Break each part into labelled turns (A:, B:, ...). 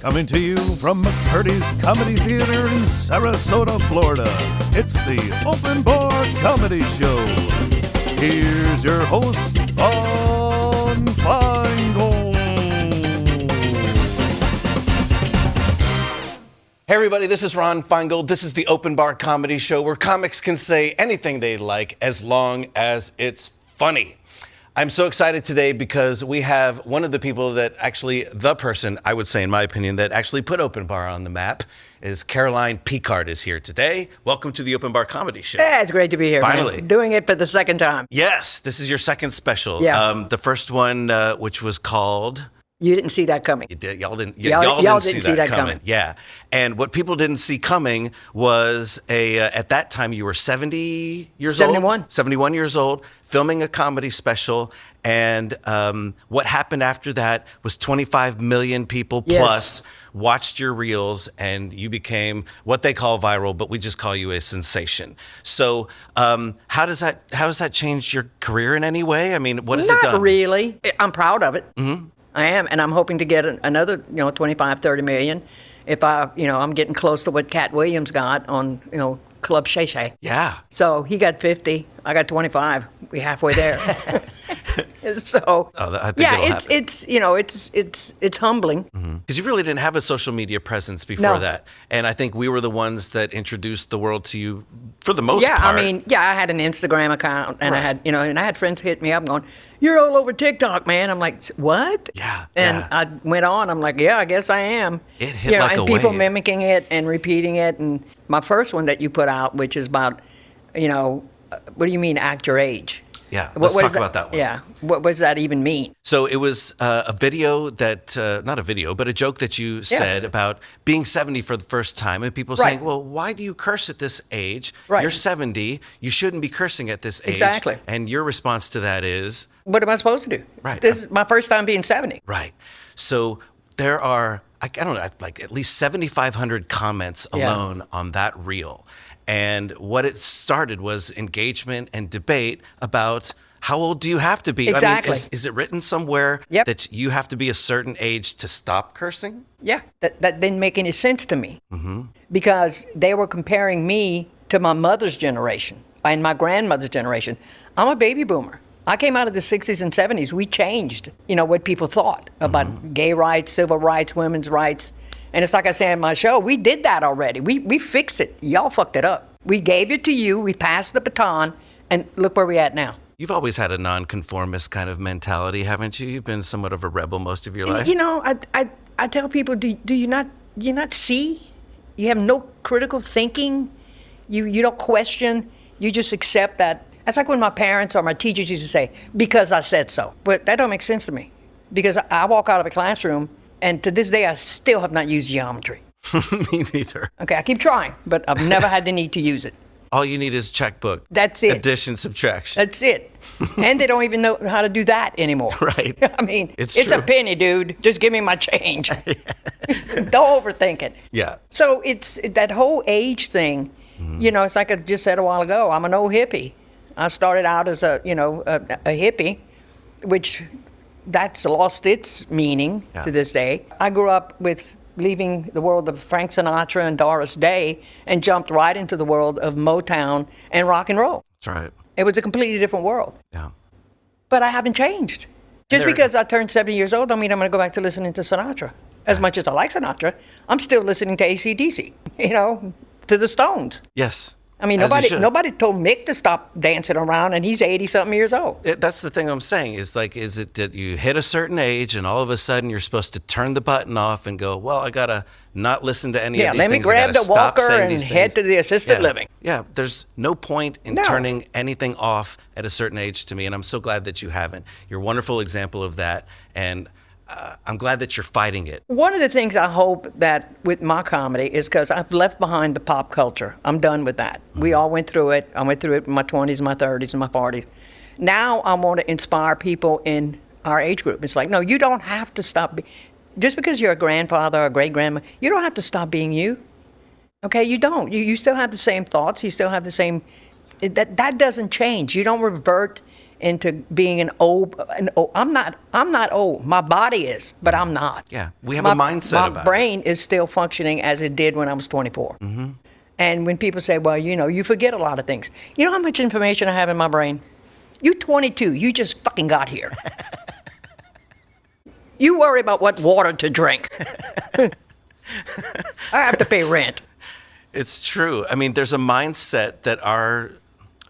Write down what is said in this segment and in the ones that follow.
A: Coming to you from McCurdy's Comedy Theater in Sarasota, Florida, it's the Open Bar Comedy Show. Here's your host, Ron Feingold.
B: Hey everybody, this is Ron Feingold. This is the Open Bar Comedy Show where comics can say anything they like as long as it's funny. I'm so excited today because we have one of the people that actually, the person, I would say in my opinion, that actually put Open Bar on the map is Caroline Picard is here today. Welcome to the Open Bar Comedy Show.
C: Yeah, it's great to be here.
B: Finally.
C: Man. Doing it for the second time.
B: Yes, this is your second special.
C: Yeah.
B: The first one, which was called...
C: You didn't see that coming.
B: You did. Y'all didn't see that coming. Yeah. And what people didn't see coming was at that time you were 70 years
C: 71.
B: old. 71 years old, filming a comedy special. And what happened after that was 25 million people plus watched your reels, and you became what they call viral, but we just call you a sensation. So how does that change your career in any way? I mean, what has it done?
C: Not really. I'm proud of it.
B: Mm-hmm.
C: I am, and I'm hoping to get another, 25, 30 million. If I'm getting close to what Cat Williams got on, Club Shay Shay.
B: Yeah.
C: So he got 50, I got 25. We halfway there. So
B: I think it'll happen.
C: it's humbling.
B: Because you really didn't have a social media presence before that, and I think we were the ones that introduced the world to you for the most part.
C: I had an Instagram account, and I had friends hit me up going, "You're all over TikTok, man." I'm like, "What?"
B: Yeah.
C: And I went on. I'm like, "Yeah, I guess I am."
B: It hit like a wave.
C: And people mimicking it and repeating it. And my first one that you put out, which is about, what do you mean act your age?
B: Yeah, let's talk about that one.
C: Yeah, what does that even mean?
B: So it was a video that, not a video, but a joke that you said about being 70 for the first time, and people saying, well, why do you curse at this age?
C: Right.
B: You're 70, you shouldn't be cursing at this age.
C: Exactly.
B: And your response to that is?
C: What am I supposed to do?
B: Right.
C: This is my first time being 70.
B: Right. So there are, I don't know, like at least 7,500 comments alone on that reel. And what it started was engagement and debate about how old do you have to be?
C: Exactly.
B: I mean, is it written somewhere that you have to be a certain age to stop cursing?
C: Yeah, that didn't make any sense to me because they were comparing me to my mother's generation and my grandmother's generation. I'm a baby boomer. I came out of the 60s and 70s. We changed, what people thought about gay rights, civil rights, women's rights. And it's like I say in my show, we did that already. We fixed it. Y'all fucked it up. We gave it to you. We passed the baton. And look where we're at now.
B: You've always had a nonconformist kind of mentality, haven't you? You've been somewhat of a rebel most of your life.
C: I tell people, do you not see? You have no critical thinking. You don't question. You just accept that. That's like when my parents or my teachers used to say, because I said so. But that don't make sense to me. Because I walk out of a classroom, and to this day, I still have not used geometry.
B: Me neither.
C: Okay, I keep trying, but I've never had the need to use it.
B: All you need is checkbook.
C: That's it.
B: Addition, subtraction.
C: That's it. And they don't even know how to do that anymore.
B: Right.
C: I mean, it's
B: true.
C: a penny, dude. Just give me my change. Don't overthink it.
B: Yeah.
C: So it's that whole age thing. It's like I just said a while ago. I'm an old hippie. I started out as a hippie, which that's lost its meaning to this day. I grew up with leaving the world of Frank Sinatra and Doris Day and jumped right into the world of Motown and rock and roll.
B: That's right.
C: It was a completely different world.
B: Yeah.
C: But I haven't changed. Just because I turned 70 years old, don't mean I'm going to go back to listening to Sinatra. As much as I like Sinatra, I'm still listening to AC/DC, to the Stones.
B: Yes.
C: I mean, nobody told Mick to stop dancing around, and he's 80-something years old.
B: That's the thing I'm saying is it that you hit a certain age and all of a sudden you're supposed to turn the button off and go, well, I got to not listen to any of these things.
C: Yeah, let me grab the walker and head to the assisted living.
B: Yeah, there's no point in turning anything off at a certain age to me, and I'm so glad that you haven't. You're a wonderful example of that, and I'm glad that you're fighting it.
C: One of the things I hope that with my comedy is because I've left behind the pop culture. I'm done with that. We all went through it. I went through it in my 20s, my 30s, and my 40s. Now I want to inspire people in our age group. It's like, no, you don't have to stop. Just because you're a grandfather or a great-grandma, you don't have to stop being you. Okay, you don't. You still have the same thoughts. You still have the same... That doesn't change. You don't revert into being an old. I'm not old. My body is, but I'm not.
B: Yeah, we have a mindset about
C: it. My brain is still functioning as it did when I was 24. Mm-hmm. And when people say, well, you forget a lot of things. You know how much information I have in my brain? You're 22. You just fucking got here. You worry about what water to drink. I have to pay rent.
B: It's true. I mean, there's a mindset that our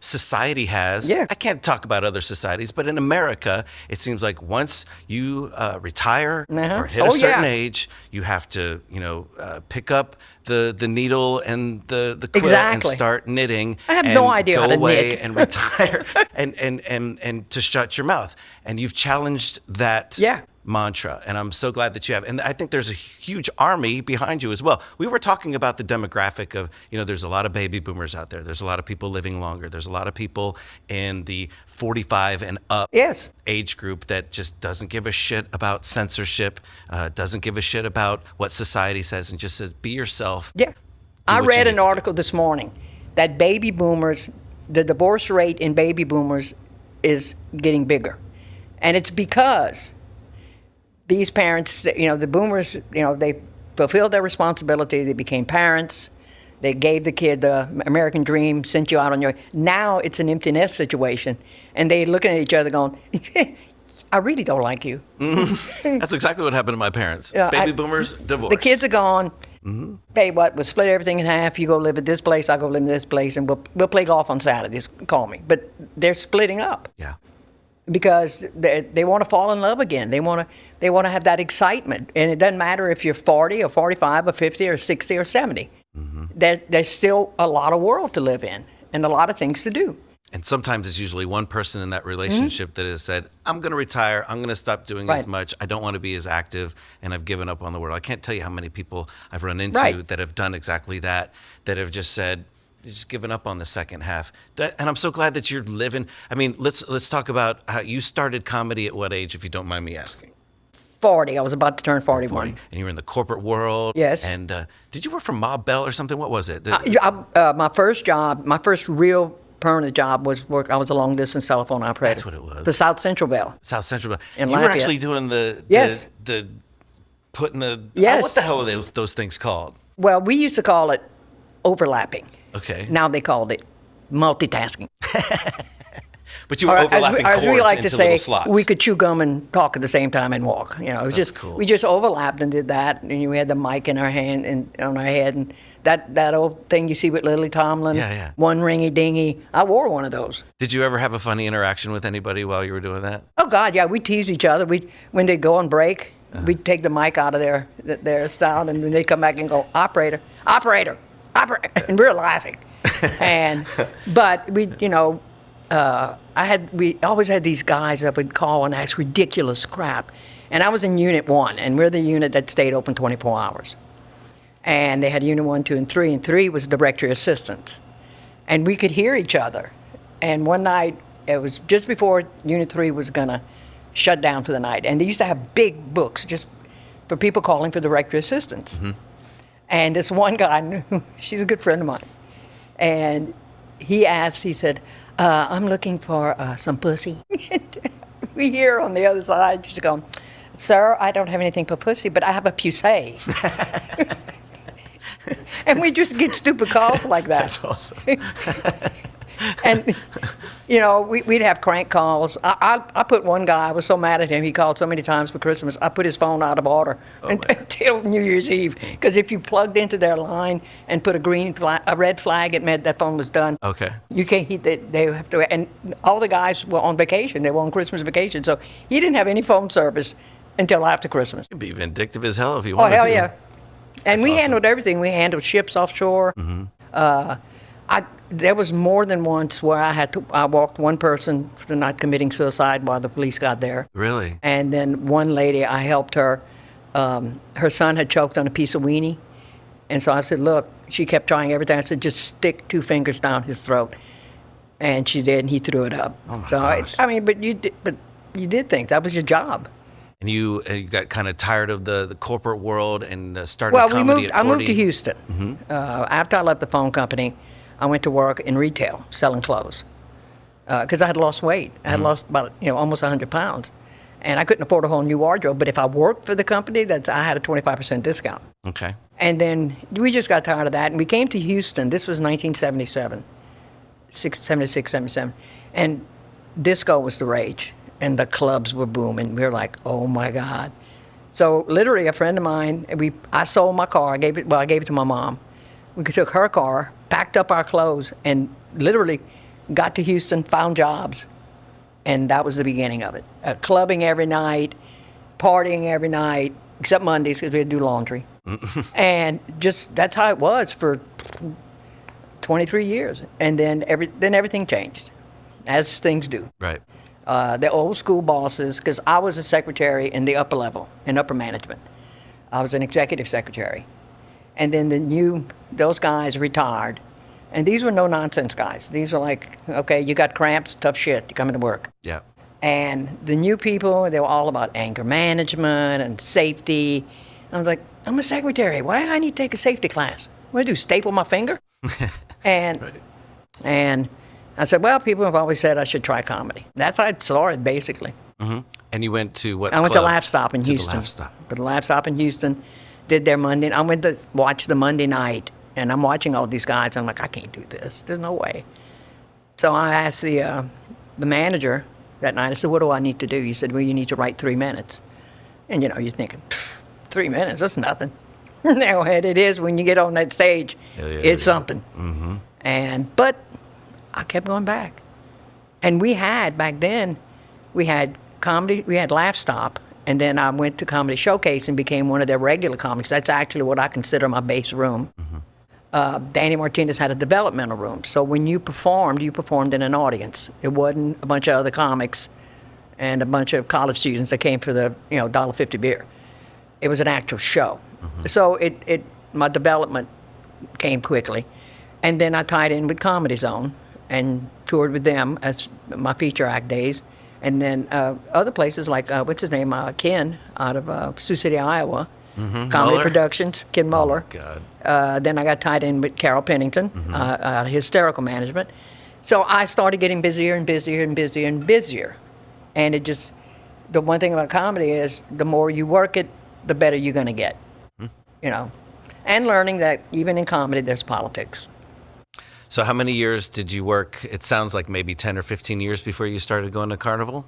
B: society has.
C: Yeah.
B: I can't talk about other societies, but in America, it seems like once you retire or hit a certain age, you have to, pick up the needle and the quill and start knitting.
C: I have no idea how to
B: away
C: knit.
B: and retire and to shut your mouth. And you've challenged that mantra, and I'm so glad that you have. And I think there's a huge army behind you as well. We were talking about the demographic of, there's a lot of baby boomers out there. There's a lot of people living longer. There's a lot of people in the 45 and up age group that just doesn't give a shit about censorship, doesn't give a shit about what society says, and just says, be yourself.
C: Yeah. I read an article this morning that baby boomers, the divorce rate in baby boomers is getting bigger. And it's because these parents, the boomers, they fulfilled their responsibility. They became parents. They gave the kid the American dream, sent you out on your... Now it's an empty nest situation. And they're looking at each other going, I really don't like you.
B: Mm-hmm. That's exactly what happened to my parents. Baby boomers, divorced.
C: The kids are gone. Mm-hmm. Hey, we'll split everything in half. You go live at this place, I'll go live in this place, and we'll play golf on Saturdays. Call me. But they're splitting up.
B: Yeah.
C: Because they want to fall in love again. They want to have that excitement. And it doesn't matter if you're 40 or 45 or 50 or 60 or 70. Mm-hmm. There's still a lot of world to live in and a lot of things to do.
B: And sometimes it's usually one person in that relationship that has said, I'm going to retire. I'm going to stop doing as much. I don't want to be as active, and I've given up on the world. I can't tell you how many people I've run into that have done exactly that have just said, just given up on the second half. And I'm so glad that you're living. I mean, let's talk about how you started comedy at what age, if you don't mind me asking?
C: 40. I was about to turn 41. 40.
B: And you were in the corporate world.
C: Yes.
B: And did you work for Ma Bell or something? What was it?
C: My first job, my first real permanent job was work. I was a long distance telephone operator.
B: That's what it was.
C: The South Central Bell.
B: South Central Bell.
C: In
B: you
C: Lafayette.
B: were actually doing the putting the what the hell are those things called?
C: Well, we used to call it overlapping.
B: Okay.
C: Now they called it multitasking.
B: But you were overlapping cords
C: we like
B: into
C: to say,
B: little slots.
C: We could chew gum and talk at the same time and walk. It was
B: That's cool.
C: We just overlapped and did that. And we had the mic in our hand and on our head, and that old thing you see with Lily Tomlin.
B: Yeah.
C: One ringy dingy. I wore one of those.
B: Did you ever have a funny interaction with anybody while you were doing that?
C: Oh God, yeah. We tease each other. When they go on break, we'd take the mic out of their sound, and then they come back and go, operator, and we're laughing. But we always had these guys that would call and ask ridiculous crap. And I was in Unit 1, and we're the unit that stayed open 24 hours. And they had Unit 1, 2, and 3, and 3 was directory assistants. And we could hear each other. And one night, it was just before Unit 3 was going to shut down for the night. And they used to have big books just for people calling for directory assistants. Mm-hmm. And this one guy, she's a good friend of mine, and he said, I'm looking for some pussy. We hear on the other side, she's going, sir, I don't have anything for pussy, but I have a pussy. And we just get stupid calls like that.
B: That's awesome.
C: And, we'd have crank calls. I put one guy, I was so mad at him, he called so many times for Christmas, I put his phone out of order until New Year's Eve. Because if you plugged into their line and put a red flag, it meant that phone was done.
B: Okay.
C: You can't, they have to, and all the guys were on vacation. They were on Christmas vacation. So he didn't have any phone service until after Christmas.
B: You'd be vindictive as hell if you wanted to.
C: Oh, hell yeah. And we handled everything. We handled ships offshore. Mm-hmm. There was more than once where I walked one person for not committing suicide while the police got there.
B: Really?
C: And then one lady, I helped her. Her son had choked on a piece of weenie. And so I said, look, she kept trying everything. I said, just stick 2 fingers down his throat. And she did, and he threw it up.
B: Oh my gosh.
C: But you did things. That was your job.
B: And you got kind of tired of the corporate world and started comedy at 40?
C: I moved to Houston. Mm-hmm. After I left the phone company, I went to work in retail, selling clothes. because I had lost weight. I had lost about, almost 100 pounds. And I couldn't afford a whole new wardrobe. But if I worked for the company, I had a 25% discount.
B: Okay.
C: And then we just got tired of that. And we came to Houston. This was 1977, 76, 77. And disco was the rage. And the clubs were booming. We were like, oh, my God. So literally a friend of mine, I sold my car. I gave it to my mom. We took her car, packed up our clothes, and literally got to Houston, found jobs. And that was the beginning of it. Clubbing every night, partying every night, except Mondays because we had to do laundry. And just that's how it was for 23 years. And then everything changed, as things do.
B: Right.
C: The old school bosses, because I was a secretary in the upper level, in upper management. I was an executive secretary. And then those guys retired. And these were no-nonsense guys. These were like, okay, you got cramps, tough shit, you're coming to work.
B: Yeah.
C: And the new people, they were all about anger management and safety. And I was like, I'm a secretary. Why do I need to take a safety class? What do I do, staple my finger? and
B: Right.
C: and I said, well, people have always said I should try comedy. That's how it started, basically.
B: Mm-hmm. And you went to what
C: I went
B: club?
C: to Laugh Stop in Houston.
B: The Laugh Stop.
C: The Laugh Stop in Houston, did their Monday. I went to watch the Monday night. And I'm watching all these guys. I'm like, I can't do this. There's no way. So I asked the manager that night. I said, what do I need to do? He said, well, you need to write 3 minutes. And, you're thinking, 3 minutes, that's nothing. No, and it is when you get on that stage. It's something. Mm-hmm. But I kept going back. And back then, we had comedy, we had Laugh Stop. And then I went to Comedy Showcase and became one of their regular comics. That's actually what I consider my base room. Mm-hmm. Danny Martinez had a developmental room. So when you performed in an audience. It wasn't a bunch of other comics and a bunch of college students that came for the $1.50 beer. It was an actual show. Mm-hmm. So my development came quickly. And then I tied in with Comedy Zone and toured with them as my feature act days. And then other places like, what's his name, Ken out of Sioux City, Iowa.
B: Mm-hmm.
C: Comedy
B: Muller?
C: Productions, Ken Muller.
B: Oh, God.
C: Then I got tied in with Carol Pennington, out of Hysterical Management. So I started getting busier and busier and busier and busier. And the one thing about comedy is the more you work it, the better you're going to get. And learning that even in comedy, there's politics.
B: So how many years did you work? It sounds like maybe 10 or 15 years before you started going to Carnival?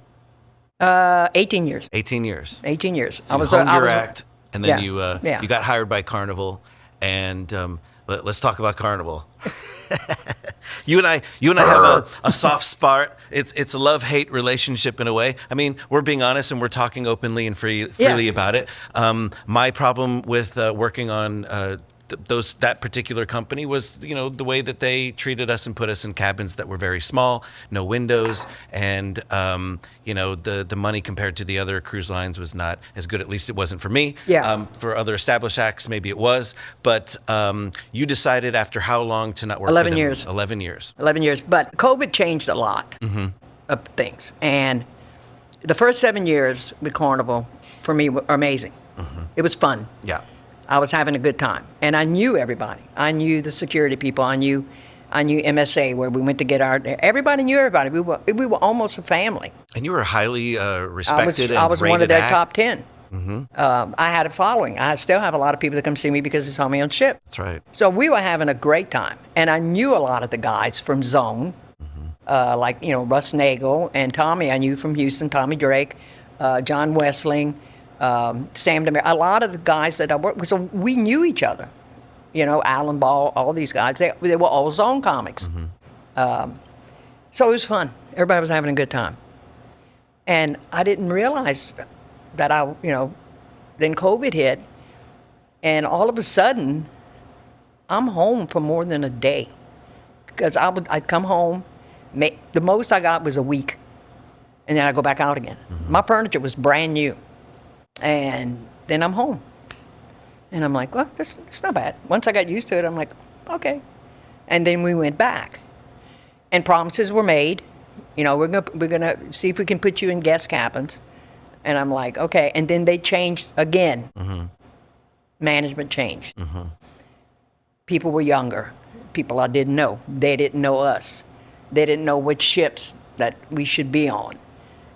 C: 18 years.
B: 18 years.
C: 18 years.
B: So you honed your act, and then
C: yeah.
B: you got hired by Carnival, and let's talk about Carnival. You and I have a soft spot. It's a love-hate relationship in a way. I mean, we're being honest and we're talking openly and freely about it. My problem with working on that particular company was, the way that they treated us and put us in cabins that were very small, no windows, and the money compared to the other cruise lines was not as good. At least it wasn't for me.
C: Yeah.
B: For other established acts, maybe it was. But you decided after how long to not work?
C: 11
B: for them?
C: years.
B: 11 years.
C: 11 years. But COVID changed a lot of things. And the first 7 years with Carnival, for me, were amazing. Mm-hmm. It was fun.
B: Yeah.
C: I was having a good time. And I knew everybody. I knew the security people. I knew MSA, where we went to get everybody knew everybody. We were almost a family.
B: And you were highly respected and
C: I was one of their
B: act.
C: top 10. Mm-hmm. I had a following. I still have a lot of people that come see me because they saw me on ship.
B: That's right.
C: So we were having a great time. And I knew a lot of the guys from Zone, like, Russ Nagel and Tommy. I knew from Houston, Tommy Drake, John Wessling, Sam DeMere, a lot of the guys that I worked with. So we knew each other. Alan Ball, all these guys. They were all Zone comics. Mm-hmm. So it was fun. Everybody was having a good time. And I didn't realize that then COVID hit, and all of a sudden, I'm home for more than a day. Because I'd come home, the most I got was a week, and then I'd go back out again. Mm-hmm. My furniture was brand new. And then I'm home. And I'm like, well, it's not bad. Once I got used to it, I'm like, okay. And then we went back. And promises were made. We're gonna see if we can put you in guest cabins. And I'm like, okay. And then they changed again. Mm-hmm. Management changed. Mm-hmm. People were younger. People I didn't know. They didn't know us. They didn't know which ships that we should be on.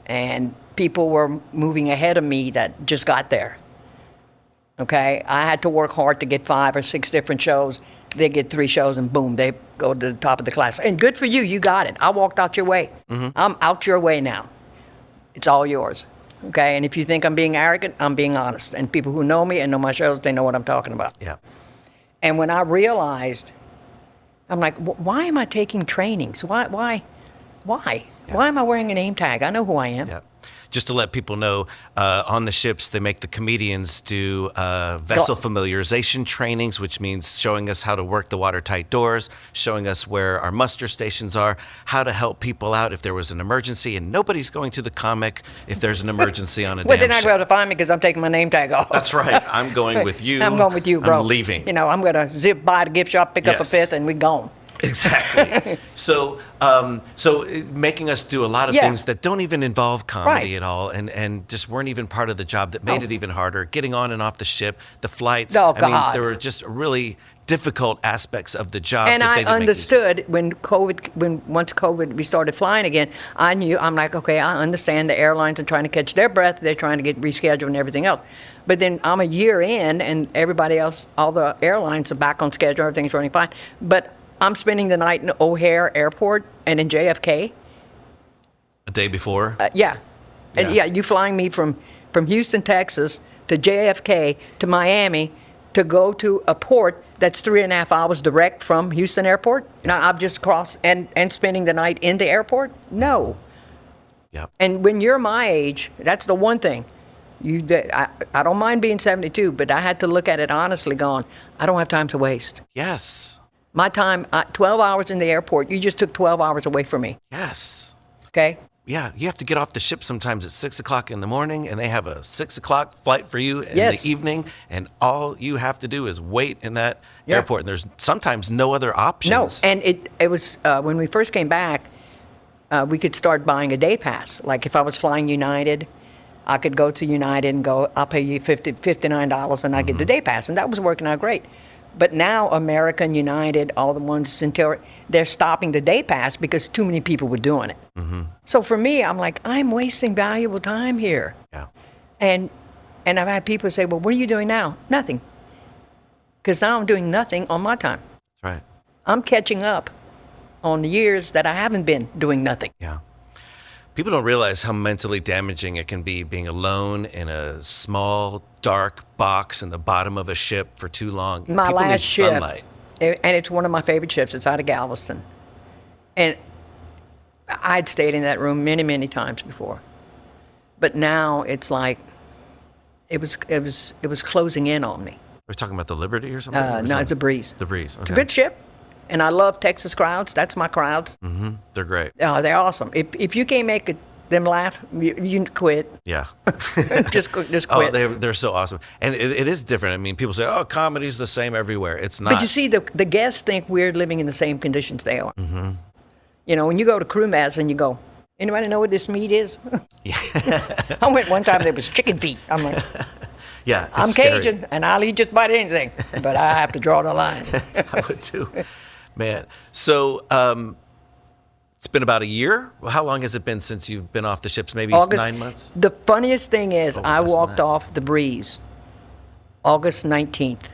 C: And people were moving ahead of me that just got there. Okay? I had to work hard to get 5 or 6 different shows. They get 3 shows and boom, they go to the top of the class. And good for you, you got it. I walked out your way. I'm out your way now. It's all yours. Okay? And if you think I'm being arrogant, I'm being honest. And people who know me and know my shows, they know what I'm talking about.
B: Yeah.
C: And when I realized, I'm like, why am I taking trainings? Why?
B: Yeah.
C: Why am I wearing a name tag? I know who I am.
B: Yeah. Just to let people know, on the ships, they make the comedians do vessel familiarization trainings, which means showing us how to work the watertight doors, showing us where our muster stations are, how to help people out if there was an emergency, and nobody's going to the comic if there's an emergency on a
C: Well,
B: damn
C: they're not
B: ship.
C: going to find me because I'm taking my name tag off.
B: That's right. I'm going with you.
C: I'm going with you, bro.
B: I'm leaving.
C: You know, I'm going to zip by the gift shop, pick up a
B: Yes.
C: 5th, and we gone.
B: Exactly. So making us do a lot of things that don't even involve comedy at all, and just weren't even part of the job, that made it even harder. Getting on and off the ship, the flights.
C: Oh,
B: I mean,
C: God.
B: there were just really difficult aspects of the job.
C: And
B: that they
C: I
B: didn't
C: understood when once COVID, we started flying again, I'm like, okay, I understand the airlines are trying to catch their breath. They're trying to get rescheduled and everything else. But then I'm a year in and everybody else, all the airlines are back on schedule. Everything's running fine. But I'm spending the night in O'Hare Airport and in JFK.
B: a day before.
C: Yeah. And
B: Yeah.
C: you flying me from Houston, Texas to JFK to Miami to go to a port that's 3.5 hours direct from Houston Airport. Now I've just crossed and spending the night in the airport? No.
B: Yeah.
C: And when you're my age, that's the one thing. I don't mind being 72, but I had to look at it honestly going, I don't have time to waste.
B: Yes.
C: My time, 12 hours in the airport, you just took 12 hours away from me,
B: Yes.
C: okay?
B: Yeah, you have to get off the ship sometimes at 6 o'clock in the morning, and they have a 6 o'clock flight for you in
C: Yes.
B: the evening, and all you have to do is wait in that
C: Yeah.
B: airport. And there's sometimes no other
C: No,
B: options.
C: and it was, when we first came back, we could start buying a day pass. Like if I was flying United, I could go to United and go, I'll pay you $59 and I get the day pass. And that was working out great. But now American, United, all the ones, Centauri, they're stopping the day pass because too many people were doing it. So for me, I'm like, I'm wasting valuable time here.
B: Yeah.
C: And I've had people say, well, what are you doing now? Nothing. Because now I'm doing nothing on my time.
B: That's right.
C: I'm catching up on the years that I haven't been doing nothing.
B: Yeah. People don't realize how mentally damaging it can be being alone in a small, dark box in the bottom of a ship for too long.
C: My
B: People need
C: last ship,
B: sunlight.
C: and it's one of my favorite ships. It's out of Galveston. And I'd stayed in that room many, many times before. But now it's like, it was closing in on me.
B: We're talking about the Liberty or something?
C: No, it's a Breeze.
B: The Breeze. Okay.
C: It's a good ship. And I love Texas crowds. That's my crowds.
B: They're great.
C: Oh, they're awesome. If you can't make them laugh, you quit.
B: Yeah.
C: just quit.
B: Oh, they're so awesome. And it is different. I mean, people say, oh, comedy's the same everywhere. It's not.
C: But you see, the guests think we're living in the same conditions they are. You know, when you go to crew mess and you go, anybody know what this meat is? I went one time, there was chicken feet. I'm like,
B: Yeah, it's
C: I'm
B: scary.
C: Cajun, and I'll eat just about anything, but I have to draw the line.
B: I would too. Man. So it's been about a year. Well, how long has it been since you've been off the ships? Maybe 9 months?
C: The funniest thing is, I
B: less than
C: walked
B: that.
C: off the Breeze August 19th.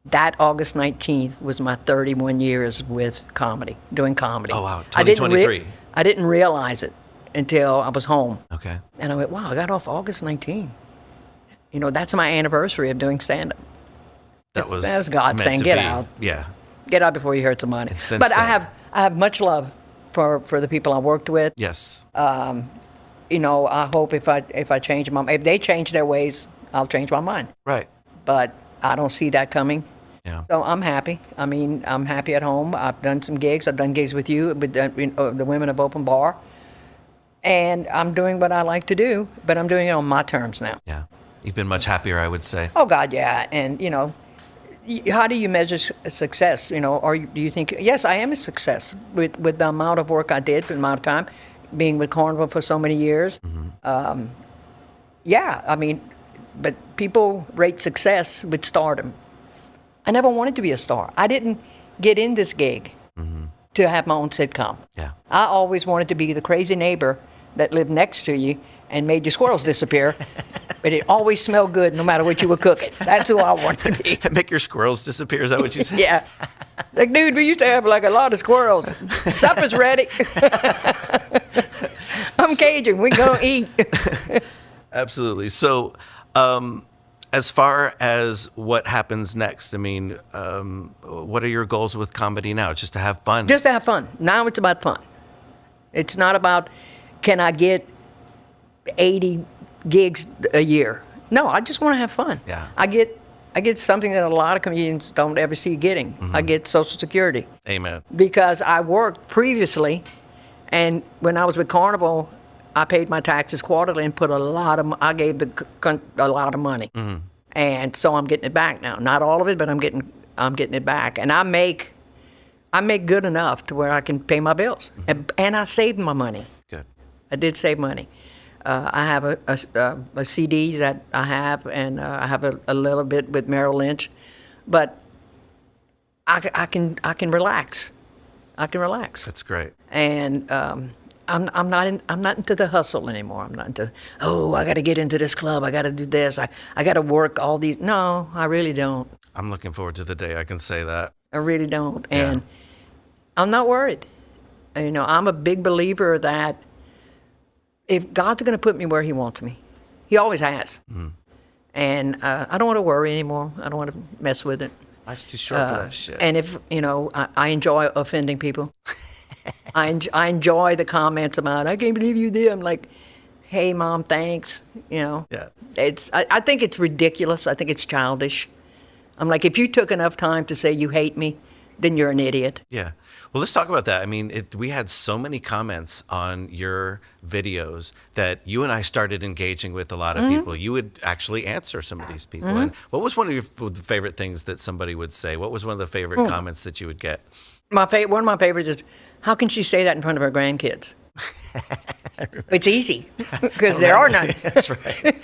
C: That August 19th was my 31 years with comedy, doing comedy.
B: Oh, wow.
C: I didn't
B: 2023.
C: I didn't realize it until I was home.
B: Okay.
C: And I went, wow, I got off August 19th. You know, that's my anniversary of doing stand-up.
B: That was
C: God
B: meant
C: saying,
B: to
C: get
B: be.
C: out.
B: Yeah.
C: Get out before you hurt somebody.
B: And since
C: But I
B: then-
C: have much love for the people I worked with.
B: Yes.
C: You know, I hope if I change if they change their ways, I'll change my mind.
B: Right.
C: But I don't see that coming.
B: Yeah.
C: So I'm happy. I mean, I'm happy at home. I've done some gigs. I've done gigs with you, with the Women of Open Bar. And I'm doing what I like to do, but I'm doing it on my terms now.
B: Yeah. You've been much happier, I would say.
C: Oh, God, yeah. And, you know, how do you measure success? You know, or do you think, yes, I am a success with the amount of work I did for the amount of time, being with Carnival for so many years. Yeah, I mean, but people rate success with stardom. I never wanted to be a star. I didn't get in this gig to have my own sitcom.
B: Yeah.
C: I always wanted to be the crazy neighbor that lived next to you and made your squirrels disappear. But it always smelled good no matter what you were cooking. That's who I wanted to be.
B: Make your squirrels disappear, is that what you said?
C: Yeah. Like, dude, we used to have like a lot of squirrels. Supper's ready. I'm Cajun. We gonna eat.
B: Absolutely. So, as far as what happens next, I mean, what are your goals with comedy now? Just to have fun?
C: Just to have fun. Now it's about fun. It's not about, can I get 80 gigs a year? No, I just want to have fun.
B: Yeah.
C: I get something that a lot of comedians don't ever see getting. I get Social Security.
B: Amen.
C: Because I worked previously, and when I was with Carnival, I paid my taxes quarterly and put I gave a lot of money. And so I'm getting it back now. Not all of it, but I'm getting it back. And I make good enough to where I can pay my bills. And I saved my money.
B: Good.
C: I did save money. I have a CD that I have, and I have a little bit with Merrill Lynch, but I can relax. I can relax.
B: That's great.
C: And I'm not into the hustle anymore. I'm not into, I got to get into this club. I got to do this. I got to work all these. No, I really don't.
B: I'm looking forward to the day I can say that.
C: I really don't.
B: Yeah.
C: And I'm not worried. You know, I'm a big believer that if God's going to put me where He wants me, He always has. And I don't want to worry anymore. I don't want to mess with it.
B: Life's too short for that shit.
C: And if, I enjoy offending people. I enjoy the comments about, I can't believe you did. I'm like, hey, Mom, thanks.
B: Yeah.
C: I think it's ridiculous. I think it's childish. I'm like, if you took enough time to say you hate me, then you're an idiot.
B: Yeah. Well, let's talk about that. I mean, we had so many comments on your videos that you and I started engaging with a lot of people. You would actually answer some of these people. And what was one of your favorite things that somebody would say? What was one of the favorite comments that you would get?
C: One of my favorites is, how can she say that in front of her grandkids? It's easy, because there are none.
B: That's right.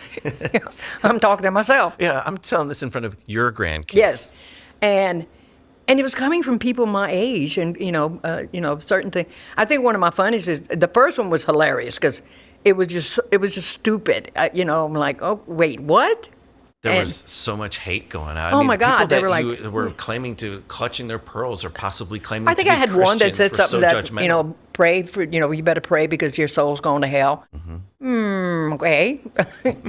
C: I'm talking to myself.
B: Yeah, I'm telling this in front of your grandkids.
C: Yes. And it was coming from people my age, and certain things. I think one of my funniest is the first one was hilarious because it was just stupid. I'm like, oh wait, what?
B: There was so much hate going on.
C: Oh my God,
B: they
C: were like,
B: were claiming to clutching their pearls or possibly claiming.
C: I think
B: to
C: I
B: be
C: had
B: Christians
C: one that said something that
B: judgmental.
C: Pray for you better pray because your soul's going to hell. Okay,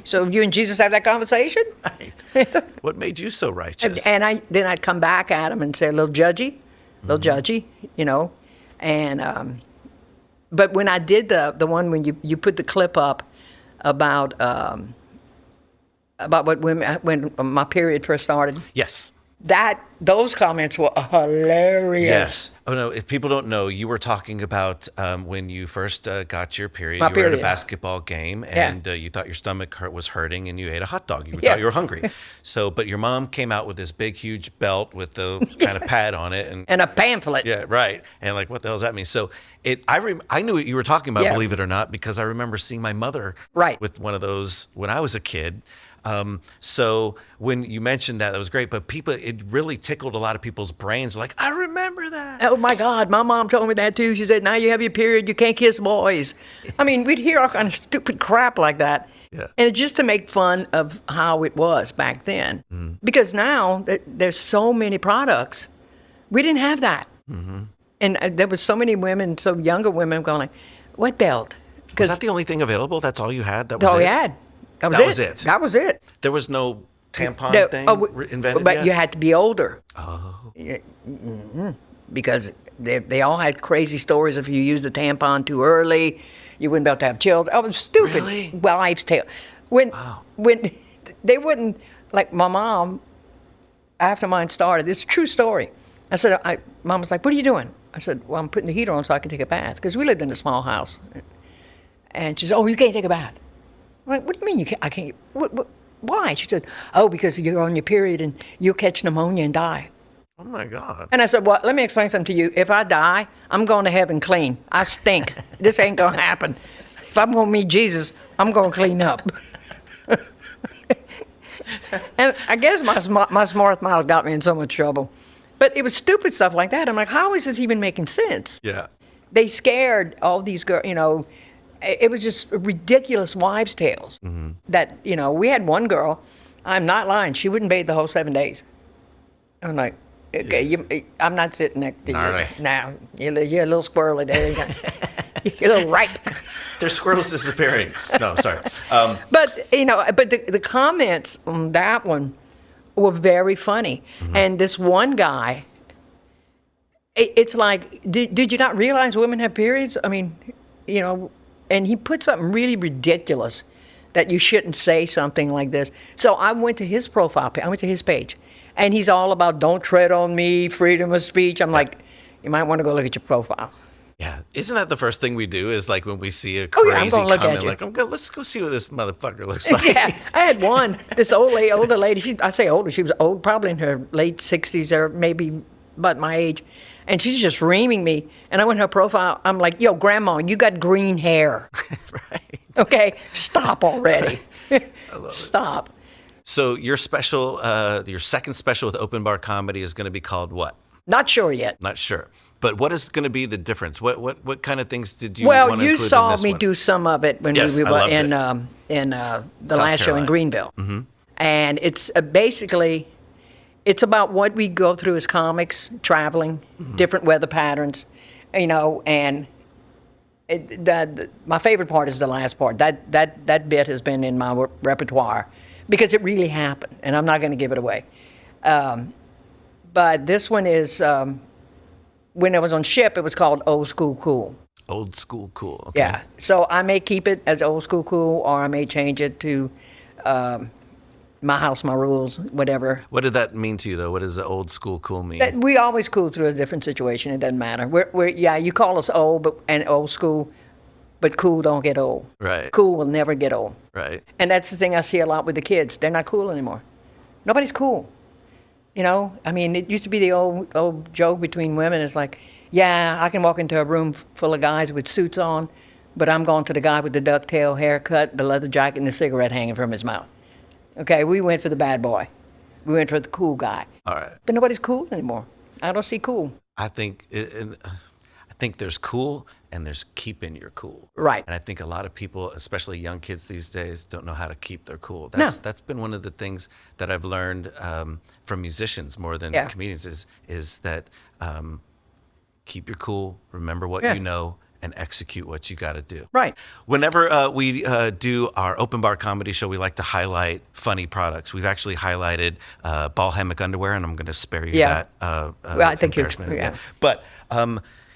C: so you and Jesus have that conversation.
B: Right. What made you so righteous?
C: And I'd come back at him and say a little judgy, and but when I did the one when you put the clip up about what women when my period first started.
B: Yes.
C: Those comments were hilarious.
B: Yes. Oh no! If people don't know, you were talking about when you first got your period.
C: My
B: you were at a
C: period.
B: basketball game, and you thought your stomach was hurting, and you ate a hot dog. You
C: Yeah.
B: thought you were hungry. But your mom came out with this big, huge belt with the kind of pad on it,
C: And a pamphlet.
B: yeah, right. And like, what the hell does that mean? So I knew what you were talking about,
C: Yeah.
B: believe it or not, because I remember seeing my mother
C: Right.
B: with one of those when I was a kid. So when you mentioned that was great, but it really tickled a lot of people's brains. Like, I remember that.
C: Oh my God, my mom told me that too. She said, now you have your period, you can't kiss boys. I mean, we'd hear all kind of stupid crap like that.
B: Yeah.
C: And it's just to make fun of how it was back then. Because now there's so many products. We didn't have that. And there was so many women, so younger women going like, what belt?
B: Was that the only thing available? That's all you had? That was
C: That's all we
B: it?
C: had. That was it. That was it.
B: There was no tampon thing invented
C: but
B: yet?
C: you had to be older.
B: Oh.
C: Because they all had crazy stories. If you used the tampon too early, you wouldn't be able to have children. Oh, it was stupid.
B: Really?
C: Wives' tale. When they wouldn't, like my mom, after mine started, this is a true story. I said, Mom was like, what are you doing? I said, well, I'm putting the heater on so I can take a bath. Because we lived in a small house. And she said, oh, you can't take a bath. I'm like, what do you mean you can't? I can't. Why? She said, oh, because you're on your period and you'll catch pneumonia and die.
B: Oh, my God.
C: And I said, well, let me explain something to you. If I die, I'm going to heaven clean. I stink. This ain't going to happen. If I'm going to meet Jesus, I'm going to clean up. And I guess my smart mouth got me in so much trouble. But it was stupid stuff like that. I'm like, how is this even making sense?
B: Yeah.
C: They scared all these girls, it was just ridiculous wives' tales. That, we had one girl, I'm not lying, she wouldn't bathe the whole 7 days. I'm like, okay, I'm not sitting next to
B: Gnarly.
C: you. Now, you're a little squirrely there. You're a little ripe.
B: There's squirrels disappearing. No, I'm sorry.
C: But, the comments on that one were very funny. And this one guy, it's like, did you not realize women have periods? I mean, and he put something really ridiculous that you shouldn't say something like this. So I went to his profile page. I went to his page. And he's all about don't tread on me, freedom of speech. I'm like, you might want to go look at your profile.
B: Yeah. Isn't that the first thing we do is like when we see a
C: I'm
B: crazy
C: gonna look
B: comment,
C: at you.
B: like, let's go see what this motherfucker looks like.
C: Yeah, I had one. This older lady. I say older. She was old, probably in her late 60s or maybe about my age. And she's just reaming me. And I went to her profile. I'm like, yo, Grandma, you got green hair.
B: Right.
C: Okay, stop already. Stop.
B: So your special, your second special with Open Bar Comedy is going to be called what?
C: Not sure yet.
B: Not sure. But what is going to be the difference? What kind of things did you want to include in this
C: saw me
B: one?
C: do some of it when
B: Yes,
C: we
B: I
C: were
B: loved
C: in the
B: South
C: last show in
B: Carolina.
C: Greenville. And it's basically, it's about what we go through as comics, traveling, different weather patterns, and my favorite part is the last part. That bit has been in my repertoire because it really happened, and I'm not going to give it away. But this one is, when I was on ship, it was called Old School Cool.
B: Old School Cool. Okay.
C: Yeah. So I may keep it as Old School Cool, or I may change it to My House, My Rules, whatever.
B: What did that mean to you, though? What does the Old School Cool mean?
C: We always cool through a different situation. It doesn't matter. You call us old and old school, but cool don't get old.
B: Right.
C: Cool will never get old.
B: Right.
C: And that's the thing I see a lot with the kids. They're not cool anymore. Nobody's cool. I mean, it used to be the old joke between women. It's like, yeah, I can walk into a room full of guys with suits on, but I'm going to the guy with the ducktail haircut, the leather jacket, and the cigarette hanging from his mouth. Okay, we went for the bad boy. We went for the cool guy.
B: All right.
C: But nobody's cool anymore. I don't see cool.
B: I think there's cool and there's keeping your cool.
C: Right.
B: And I think a lot of people, especially young kids these days, don't know how to keep their cool.
C: No.
B: That's been one of the things that I've learned from musicians more than comedians is that keep your cool, remember what you know, and execute what you got to do.
C: Right.
B: Whenever we do our open bar comedy show, we like to highlight funny products. We've actually highlighted ball hammock underwear, and I'm going to spare you that
C: Well, I think
B: embarrassment
C: you're,
B: again. But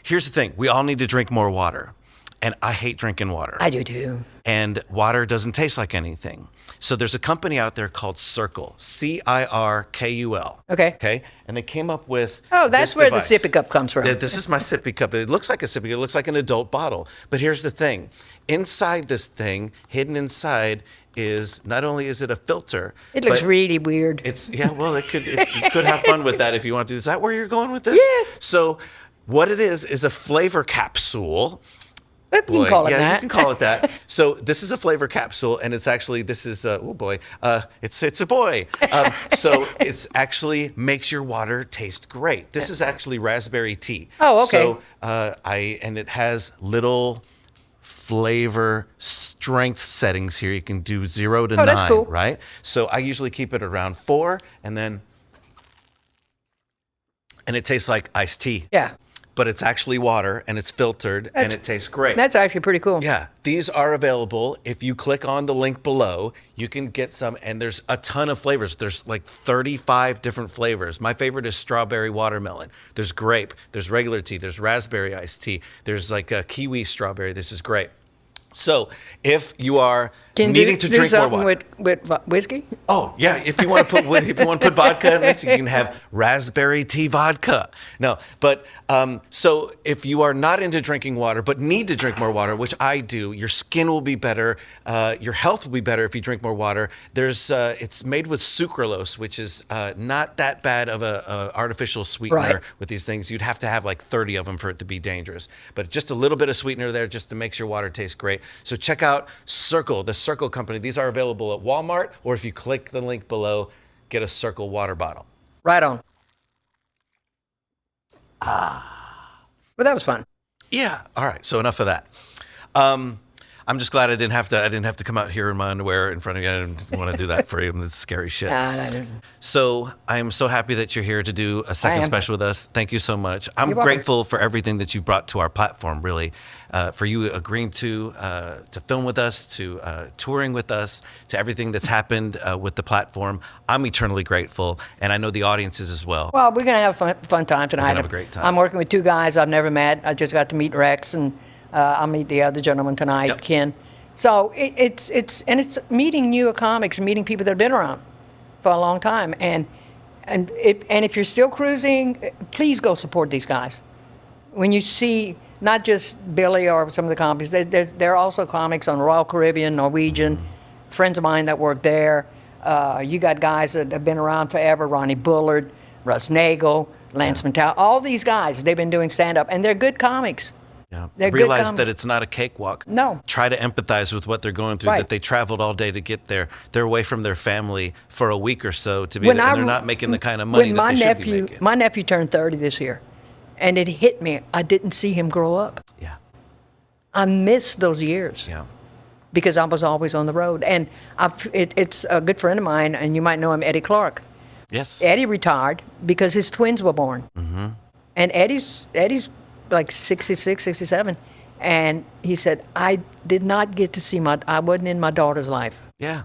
B: here's the thing. We all need to drink more water. And I hate drinking water.
C: I do too.
B: And water doesn't taste like anything. So there's a company out there called Circle, Cirkul.
C: Okay.
B: Okay. And they came up with
C: that's
B: this
C: where
B: device.
C: the sippy cup comes from.
B: This is my sippy cup. It looks like a sippy cup. It looks like an adult bottle. But here's the thing. Inside this thing, hidden inside, is not only is it a filter.
C: It looks
B: but
C: really weird.
B: well, you could have fun with that if you want to. Is that where you're going with this?
C: Yes.
B: So what it is a flavor capsule.
C: You can call it that.
B: Yeah, you can call it that. So this is a flavor capsule, and it's actually it's a boy. So it's actually makes your water taste great. This is actually raspberry tea.
C: Oh, okay.
B: So and it has little flavor strength settings here. You can do 0 to 9,
C: that's cool.
B: right? So I usually keep it around 4, and it tastes like iced tea.
C: Yeah.
B: But it's actually water, and it's filtered, and it tastes great.
C: That's actually pretty cool.
B: Yeah, these are available. If you click on the link below, you can get some, and there's a ton of flavors. There's like 35 different flavors. My favorite is strawberry watermelon. There's grape. There's regular tea. There's raspberry iced tea. There's like a kiwi strawberry. This is great. So if you are needing to drink more water,
C: with whiskey.
B: oh yeah, if you want to put vodka in this, you can have raspberry tea vodka. No, but so if you are not into drinking water but need to drink more water, which I do, your skin will be better, your health will be better if you drink more water. It's made with sucralose, which is not that bad of a artificial sweetener.
C: Right.
B: With these things. You'd have to have like 30 of them for it to be dangerous, but just a little bit of sweetener there just to make your water taste great. So check out Circle, the Circle company. These are available at Walmart, or if you click the link below, get a Circle water bottle.
C: Right on. But that was fun.
B: Yeah. All right. So enough of that. I'm just glad I didn't have to come out here in my underwear in front of you. I didn't want to do that for you. That's scary shit. So I am so happy that you're here to do a second special with us. Thank you so much. I'm grateful for everything that you brought to our platform, really. For you agreeing to film with us, to touring with us, to everything that's happened with the platform. I'm eternally grateful, and I know the audience is as well.
C: Well, we're going to have a fun time tonight.
B: We're gonna have a great time.
C: I'm working with two guys I've never met. I just got to meet Rex, and I'll meet the other gentleman tonight,
B: Yep.
C: Ken. So it's meeting new comics, meeting people that have been around for a long time, and if you're still cruising, please go support these guys. When you see not just Billy or some of the comics, there are also comics on Royal Caribbean, Norwegian, friends of mine that work there. You got guys that have been around forever: Ronnie Bullard, Russ Nagel, Lance Montal. All these guys, they've been doing stand-up, and they're good comics.
B: Yeah.
C: They're
B: Realize that it's not a cakewalk.
C: No.
B: Try to empathize with what they're going through,
C: Right.
B: that they traveled all day to get there. They're away from their family for a week or so to be there, and they're not making the kind of money that they should be making.
C: My nephew turned 30 this year, and it hit me. I didn't see him grow up.
B: Yeah.
C: I missed those years.
B: Yeah.
C: Because I was always on the road. And it's a good friend of mine, and you might know him, Eddie Clark.
B: Yes.
C: Eddie retired because his twins were born. Mm-hmm. And Eddie's like 66, 67. And he said, I did not get to see I wasn't in my daughter's life.
B: Yeah.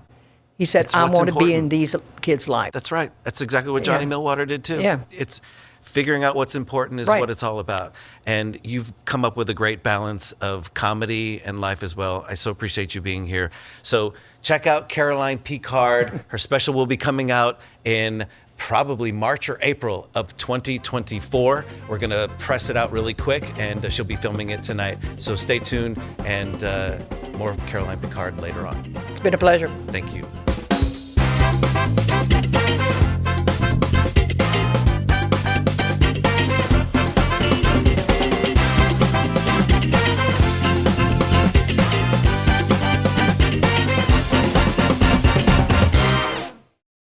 C: He said,
B: It's
C: I
B: what's
C: want to be
B: important.
C: in these kids' life.
B: That's right. That's exactly what Johnny
C: Yeah.
B: Millwater did too.
C: Yeah.
B: It's figuring out what's important is
C: Right.
B: what it's all about. And you've come up with a great balance of comedy and life as well. I so appreciate you being here. So check out Caroline Picard. Her special will be coming out in probably March or April of 2024. We're going to press it out really quick, and she'll be filming it tonight. So stay tuned, and more Caroline Picard later on.
C: It's been a pleasure.
B: Thank you.